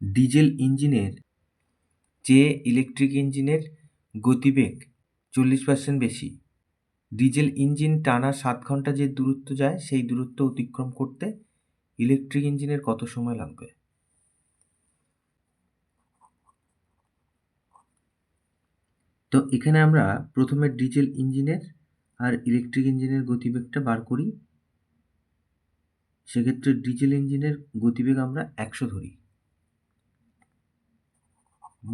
Diesel ইঞ্জিনের চেয়ে electric ইঞ্জিনের গতিবেগ 40% বেশি। ডিজেল ইঞ্জিন টানা 7 ঘন্টা যে দূরত্ব যায় সেই দূরত্ব অতিক্রম করতে ইলেকট্রিক ইঞ্জিনের কত সময় লাগবে? তো এখানে আমরা প্রথমে ডিজেল ইঞ্জিনের আর ইলেকট্রিক ইঞ্জিনের গতিবেগটা বার করি। সেক্ষেত্রে ডিজেল ইঞ্জিনের গতিবেগ আমরা 100 ধরি।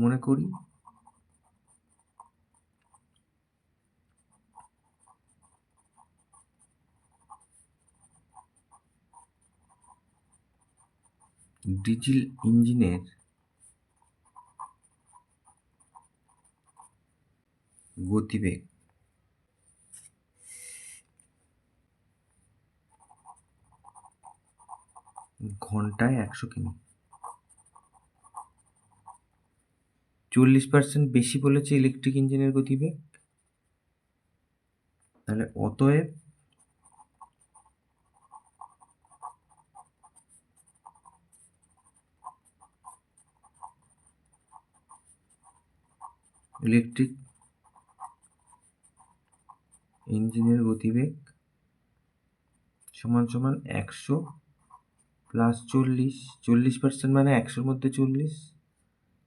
মনে করি ডিজেল ইঞ্জিনের গতিবেগ ঘন্টায় 100 কিমি। 40% বেশি বলেছে ইলেকট্রিক ইঞ্জিনের গতিবেগ। তাহলে অতএব ইলেকট্রিক ইঞ্জিনের গতিবেগ সমান সমান 100 প্লাস 40। 40% মানে 100-র মধ্যে 40।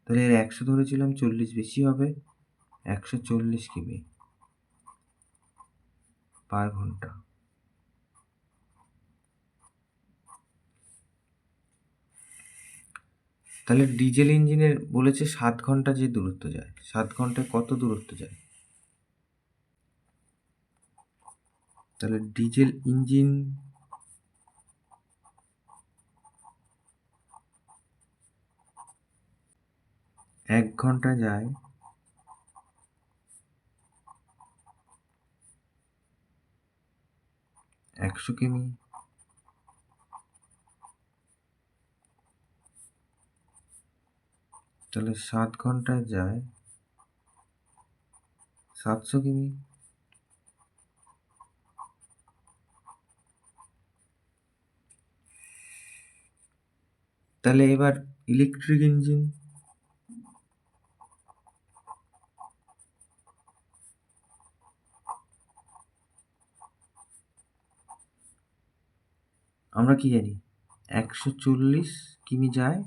তাহলে এর 100 ধরেছিলাম, 40 বেশি হবে, 140 কিমি পার ঘন্টা। তাহলে ডিজেল ইঞ্জিনের বলেছে 7 ঘন্টা যে দূরত্ব যায়, 7 ঘন্টায় কত দূরত্ব যায়? তাহলে ডিজেল ইঞ্জিন এক ঘন্টা যায় 100 কিমি। তাহলে 7 ঘন্টায় যায় 700 কিমি। তাহলে এবার ইলেকট্রিক ইঞ্জিন আমরা কি জানি? 140 কিমি যায়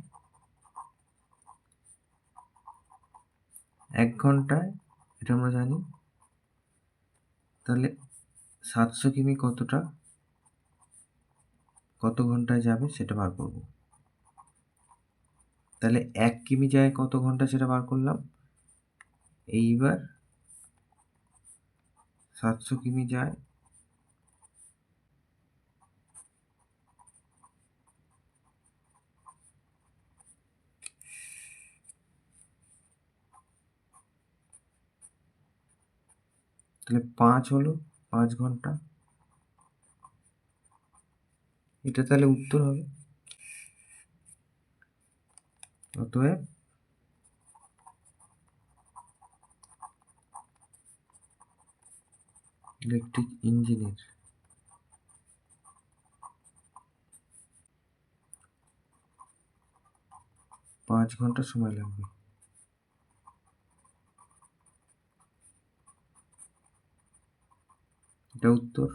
1 ঘন্টায়, এটা আমরা জানি। তাহলে 700 কিমি কত ঘন্টায় যাবে সেটা বার করব। তাহলে 1 কিমি যায় কত ঘন্টা সেটা বার করলাম। এইবার 700 কিমি যায় তাহলে 5 হলো, 5 ঘন্টা। এটা তাহলে উত্তর হবে। অতএব ইলেকট্রিক ইঞ্জিনের 5 ঘন্টা সময় লাগবে। এটা উত্তর।